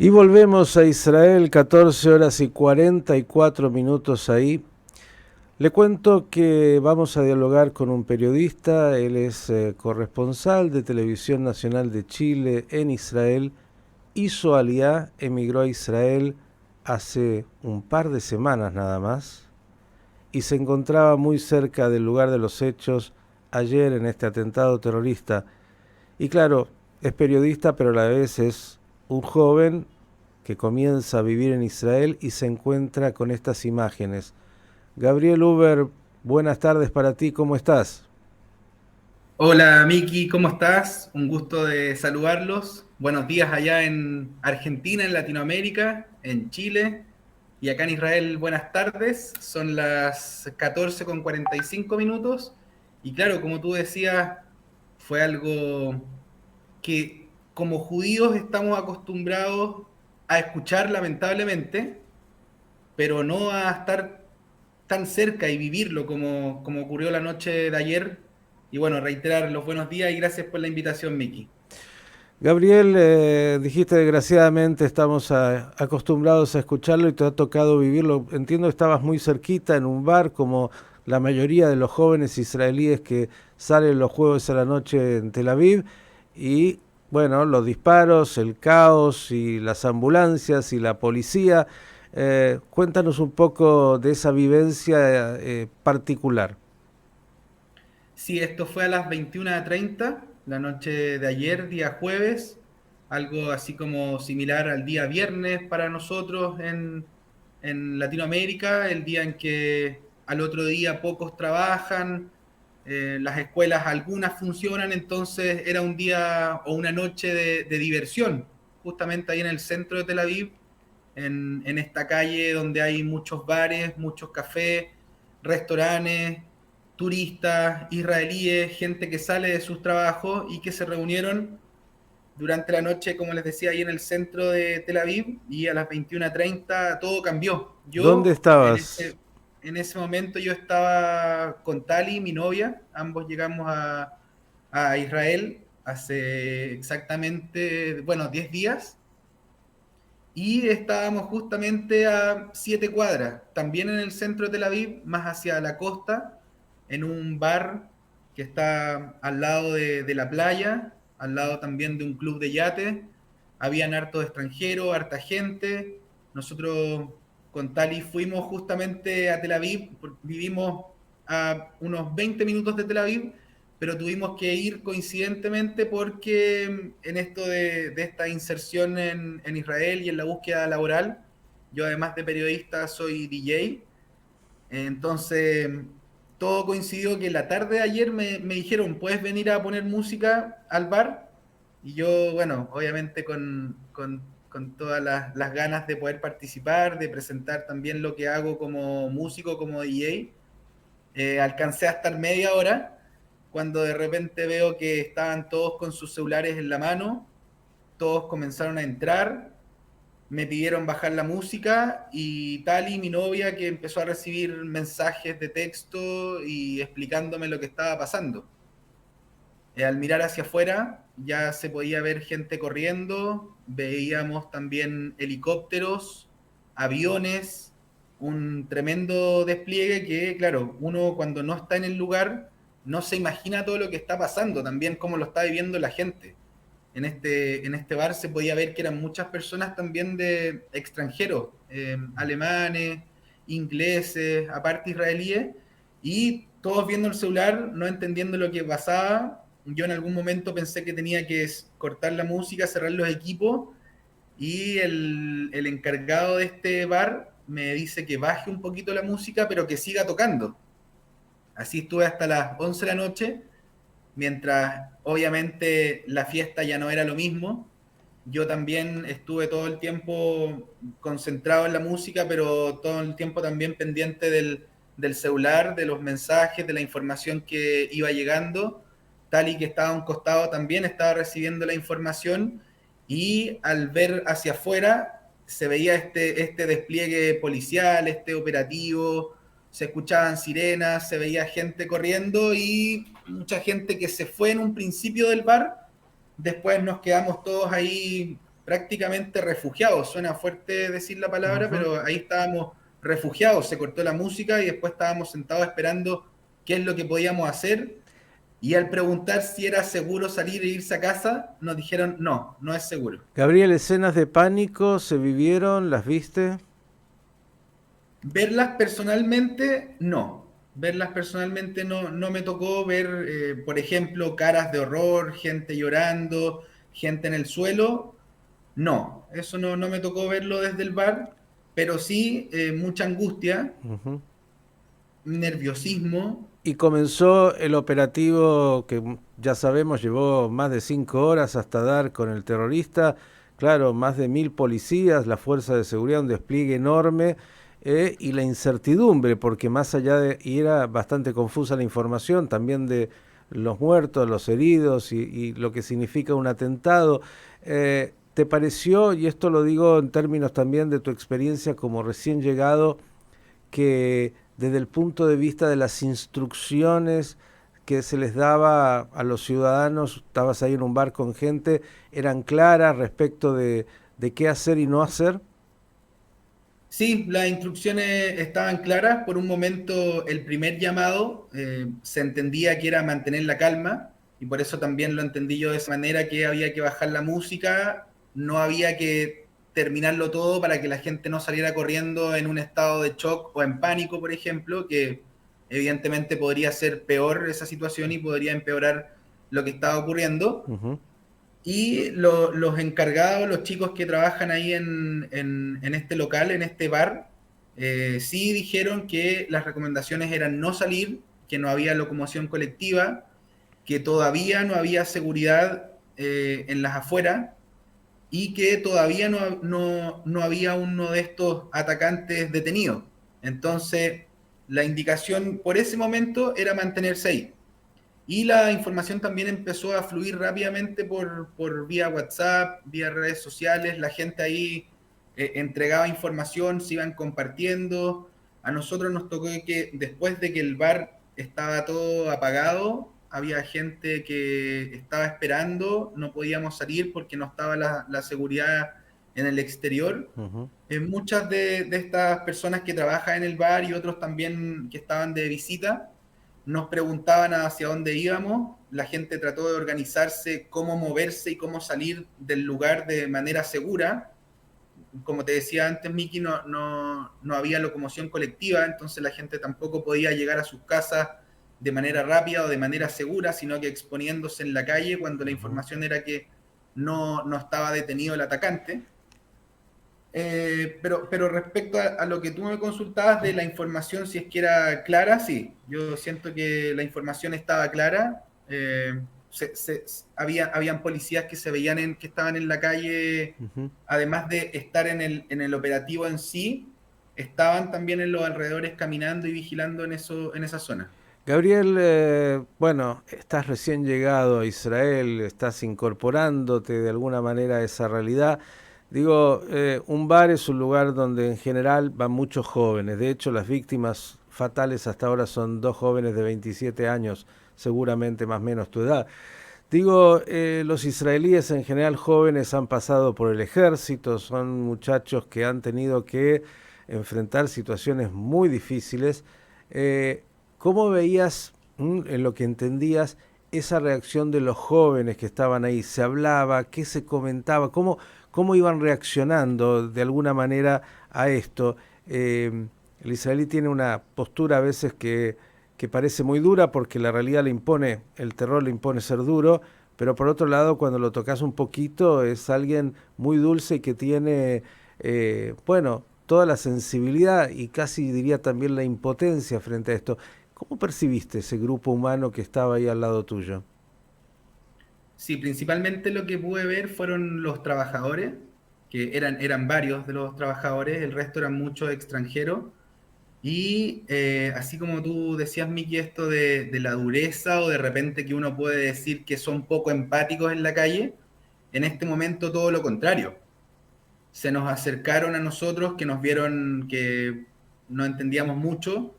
Y volvemos a Israel, 14 horas y 44 minutos ahí. Le cuento que vamos a dialogar con un periodista, él es corresponsal de Televisión Nacional de Chile en Israel, hizo Aliá, emigró a Israel hace un par de semanas nada más y se encontraba muy cerca del lugar de los hechos ayer en este atentado terrorista. Y claro, es periodista pero a la vez es un joven que comienza a vivir en Israel y se encuentra con estas imágenes. Gabriel Uber, buenas tardes para ti, ¿cómo estás? Hola Miki, ¿cómo estás? Un gusto de saludarlos. Buenos días allá en Argentina, en Latinoamérica, en Chile y acá en Israel, buenas tardes. Son las 14:45 y claro, como tú decías, fue algo que como judíos estamos acostumbrados a escuchar lamentablemente, pero no a estar tan cerca y vivirlo como ocurrió la noche de ayer. Y bueno, reiterar los buenos días y gracias por la invitación, Miki. Gabriel, dijiste desgraciadamente estamos acostumbrados a escucharlo y te ha tocado vivirlo. Entiendo que estabas muy cerquita en un bar como la mayoría de los jóvenes israelíes que salen los jueves a la noche en Tel Aviv y bueno, los disparos, el caos y las ambulancias y la policía. Cuéntanos un poco de esa vivencia particular. Sí, esto fue a las 21:30, la noche de ayer, día jueves, algo así como similar al día viernes para nosotros en Latinoamérica, el día en que al otro día pocos trabajan, las escuelas algunas funcionan, entonces era un día o una noche de diversión, justamente ahí en el centro de Tel Aviv, en esta calle donde hay muchos bares, muchos cafés, restaurantes, turistas, israelíes, gente que sale de sus trabajos y que se reunieron durante la noche, como les decía, ahí en el centro de Tel Aviv, y a las 21:30 todo cambió. ¿Dónde Yo estabas? en ese momento yo estaba con Tali, mi novia, ambos llegamos a Israel hace exactamente, bueno, 10 días, y estábamos justamente a 7 cuadras, también en el centro de Tel Aviv, más hacia la costa, en un bar que está al lado de la playa, al lado también de un club de yate. Habían hartos extranjeros, harta gente. Nosotros con Tali fuimos justamente a Tel Aviv, vivimos a unos 20 minutos de Tel Aviv, pero tuvimos que ir coincidentemente porque en esto de esta inserción en Israel y en la búsqueda laboral, yo además de periodista soy DJ, entonces todo coincidió que la tarde de ayer me dijeron, ¿puedes venir a poner música al bar? Y yo, bueno, obviamente con todas las ganas de poder participar, de presentar también lo que hago como músico, como DJ. Alcancé a estar media hora cuando de repente veo que estaban todos con sus celulares en la mano, todos comenzaron a entrar, me pidieron bajar la música y Tali, mi novia, que empezó a recibir mensajes de texto y explicándome lo que estaba pasando. Al mirar hacia afuera ya se podía ver gente corriendo, veíamos también helicópteros, aviones, un tremendo despliegue que, claro, uno cuando no está en el lugar no se imagina todo lo que está pasando, también cómo lo está viviendo la gente. En este bar se podía ver que eran muchas personas también de extranjeros, alemanes, ingleses, aparte israelíes, y todos viendo el celular, no entendiendo lo que pasaba. Yo en algún momento pensé que tenía que cortar la música, cerrar los equipos, y el encargado de este bar me dice que baje un poquito la música, pero que siga tocando. Así estuve hasta las 11 de la noche, mientras obviamente la fiesta ya no era lo mismo. Yo también estuve todo el tiempo concentrado en la música, pero todo el tiempo también pendiente del celular, de los mensajes, de la información que iba llegando. Tali, que estaba a un costado, también estaba recibiendo la información, y al ver hacia afuera se veía este despliegue policial, este operativo, se escuchaban sirenas, se veía gente corriendo y mucha gente que se fue en un principio del bar. Después nos quedamos todos ahí prácticamente refugiados. Suena fuerte decir la palabra, Ujú. pero ahí estábamos refugiados. Se cortó la música y después estábamos sentados esperando qué es lo que podíamos hacer. Y al preguntar si era seguro salir e irse a casa, nos dijeron no, no es seguro. Gabriel, escenas de pánico se vivieron, ¿las viste? Verlas personalmente, no. Verlas personalmente no, no me tocó ver, por ejemplo, caras de horror, gente llorando, gente en el suelo. No, eso no, no me tocó verlo desde el bar, pero sí mucha angustia, Ujú. nerviosismo. Y comenzó el operativo que ya sabemos llevó más de 5 horas hasta dar con el terrorista. Claro, más de 1.000 policías, la fuerza de seguridad, un despliegue enorme y la incertidumbre, porque más allá de, y era bastante confusa la información, también de los muertos, los heridos y lo que significa un atentado. ¿Te pareció, y esto lo digo en términos también de tu experiencia como recién llegado, que desde el punto de vista de las instrucciones que se les daba a los ciudadanos, estabas ahí en un bar con gente, eran claras respecto de qué hacer y no hacer? Sí, las instrucciones estaban claras. Por un momento, el primer llamado se entendía que era mantener la calma, y por eso también lo entendí yo de esa manera, que había que bajar la música, no había que terminarlo todo para que la gente no saliera corriendo en un estado de shock o en pánico, por ejemplo, que evidentemente podría ser peor esa situación y podría empeorar lo que estaba ocurriendo. Ujú. Y los encargados, los chicos que trabajan ahí en este local, en este bar, sí dijeron que las recomendaciones eran no salir, que no había locomoción colectiva, que todavía no había seguridad en las afueras y que todavía no había uno de estos atacantes detenidos. Entonces, la indicación por ese momento era mantenerse ahí. Y la información también empezó a fluir rápidamente por vía WhatsApp, vía redes sociales. La gente ahí entregaba información, se iban compartiendo. A nosotros nos tocó que después de que el bar estaba todo apagado, había gente que estaba esperando, no podíamos salir porque no estaba la seguridad en el exterior. Ujú. Muchas de estas personas que trabajan en el bar y otros también que estaban de visita nos preguntaban hacia dónde íbamos, la gente trató de organizarse, cómo moverse y cómo salir del lugar de manera segura. Como te decía antes, Miki, no había locomoción colectiva, entonces la gente tampoco podía llegar a sus casas de manera rápida o de manera segura, sino que exponiéndose en la calle cuando la Ujú. información era que no estaba detenido el atacante. Pero respecto a lo que tú me consultabas de la información, si es que era clara, sí, yo siento que la información estaba clara. Habían policías que se veían que estaban en la calle, Ujú. además de estar en el operativo en sí, estaban también en los alrededores caminando y vigilando en esa zona. Gabriel, bueno, estás recién llegado a Israel, estás incorporándote de alguna manera a esa realidad. Digo, un bar es un lugar donde en general van muchos jóvenes. De hecho, las víctimas fatales hasta ahora son dos jóvenes de 27 años, seguramente más o menos tu edad. Digo, los israelíes en general jóvenes han pasado por el ejército, son muchachos que han tenido que enfrentar situaciones muy difíciles. Eh, ¿Cómo veías, en lo que entendías, esa reacción de los jóvenes que estaban ahí? ¿Se hablaba? ¿Qué se comentaba? ¿Cómo iban reaccionando de alguna manera a esto? El israelí tiene una postura a veces que parece muy dura porque la realidad le impone, el terror le impone ser duro, pero por otro lado cuando lo tocas un poquito es alguien muy dulce y que tiene, bueno, toda la sensibilidad y casi diría también la impotencia frente a esto. ¿Cómo percibiste ese grupo humano que estaba ahí al lado tuyo? Sí, principalmente lo que pude ver fueron los trabajadores, que eran varios de los trabajadores, el resto eran muchos extranjeros. Y así como tú decías, Miki, esto de la dureza o de repente que uno puede decir que son poco empáticos en la calle, en este momento todo lo contrario. Se nos acercaron a nosotros, que nos vieron que no entendíamos mucho.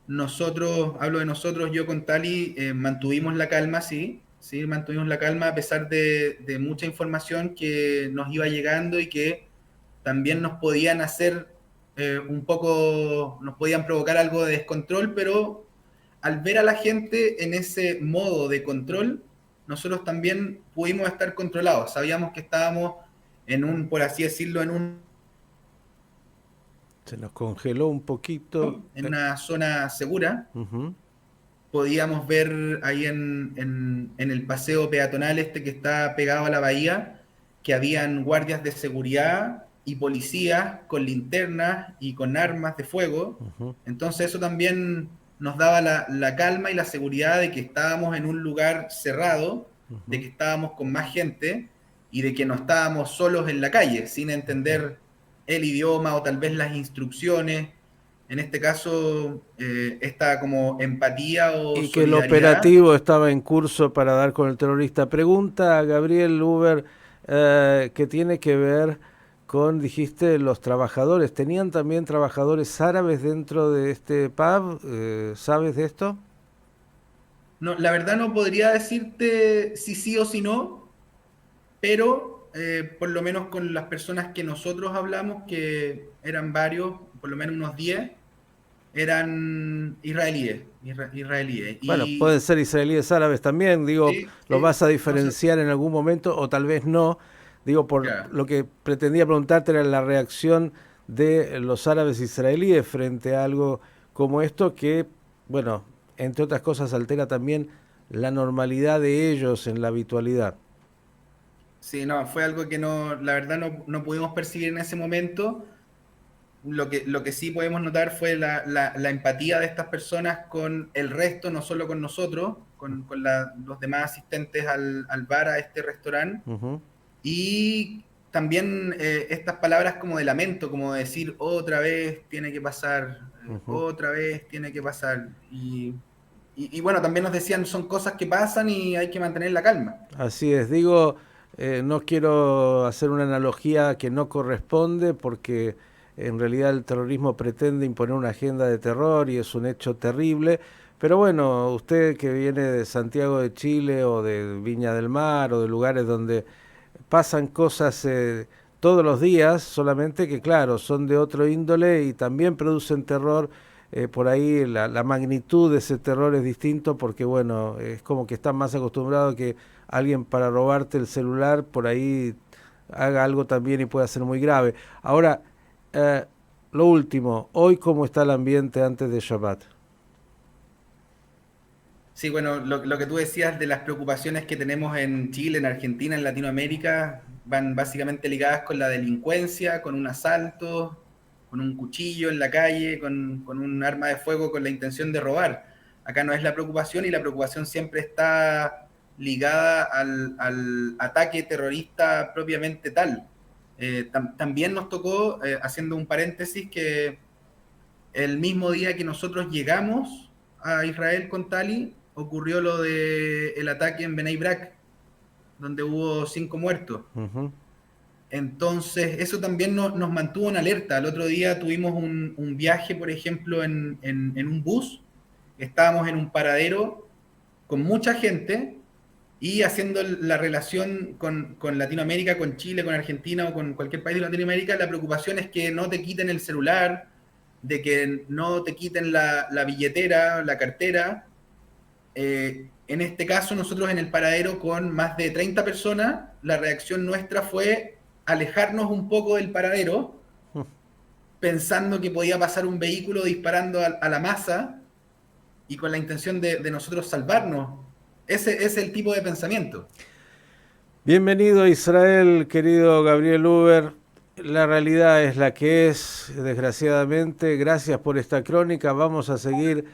Nosotros, hablo de nosotros, yo con Tali, mantuvimos la calma, sí, ¿sí? Mantuvimos la calma a pesar de mucha información que nos iba llegando y que también nos podían hacer un poco, nos podían provocar algo de descontrol, pero al ver a la gente en ese modo de control, nosotros también pudimos estar controlados. Sabíamos que estábamos en un, por así decirlo, Se nos congeló un poquito. en una zona segura. Ujú. Podíamos ver ahí en el paseo peatonal este que está pegado a la bahía, que habían guardias de seguridad y policías con linternas y con armas de fuego. Ujú. Entonces eso también nos daba la calma y la seguridad de que estábamos en un lugar cerrado, de Ujú. que estábamos con más gente y de que no estábamos solos en la calle, sin Ujú. entender el idioma o tal vez las instrucciones. En este caso, esta como empatía o Y que el solidaridad. operativo estaba en curso para dar con el terrorista. Pregunta a Gabriel Uber, que tiene que ver con, dijiste, los trabajadores. ¿Tenían también trabajadores árabes dentro de este pub? ¿Sabes de esto? No, la verdad no podría decirte si sí o si no, pero por lo menos con las personas que nosotros hablamos, que eran varios, por lo menos unos 10 eran israelíes, israelíes. Bueno, pueden Y ser israelíes árabes también, digo, sí, ¿lo sí, vas a no sé, diferenciar en algún momento o tal vez no? Digo, por ya. lo que pretendía preguntarte era la reacción de los árabes israelíes frente a algo como esto que, bueno, entre otras cosas altera también la normalidad de ellos en la habitualidad. Sí, no, fue algo que no, la verdad no pudimos percibir en ese momento. Lo que sí podemos notar fue la empatía de estas personas con el resto, no solo con nosotros, con los demás asistentes al bar, a este restaurante, Ujú. y también estas palabras como de lamento, como de decir otra vez tiene que pasar, Ujú. otra vez tiene que pasar. Y bueno, también nos decían son cosas que pasan y hay que mantener la calma. Así es, digo, no quiero hacer una analogía que no corresponde porque en realidad el terrorismo pretende imponer una agenda de terror y es un hecho terrible, pero bueno, usted que viene de Santiago de Chile o de Viña del Mar o de lugares donde pasan cosas todos los días, solamente que claro, son de otro índole y también producen terror. Por ahí la magnitud de ese terror es distinto porque bueno, es como que están más acostumbrados a que alguien para robarte el celular por ahí haga algo también y pueda ser muy grave. Ahora, eh, lo último, hoy cómo está el ambiente antes de Shabbat. Sí, bueno, lo que tú decías de las preocupaciones que tenemos en Chile, en Argentina, en Latinoamérica, van básicamente ligadas con la delincuencia, con un asalto, con un cuchillo en la calle, con un arma de fuego con la intención de robar. Acá no es la preocupación y la preocupación siempre está ligada al ataque terrorista propiamente tal. También nos tocó, haciendo un paréntesis, que el mismo día que nosotros llegamos a Israel con Tali, ocurrió lo de el ataque en Bnei Brak, donde hubo 5 muertos. Ujú. Entonces, eso también nos mantuvo en alerta. El otro día tuvimos un viaje, por ejemplo, en un bus. Estábamos en un paradero con mucha gente y haciendo la relación con Latinoamérica, con Chile, con Argentina o con cualquier país de Latinoamérica, la preocupación es que no te quiten el celular, de que no te quiten la billetera, la cartera. En este caso, nosotros en el paradero con más de 30 personas, la reacción nuestra fue alejarnos un poco del paradero, pensando que podía pasar un vehículo disparando a la masa y con la intención de nosotros salvarnos. Ese es el tipo de pensamiento. Bienvenido a Israel, querido Gabriel Uber. La realidad es la que es, desgraciadamente. Gracias por esta crónica. Vamos a seguir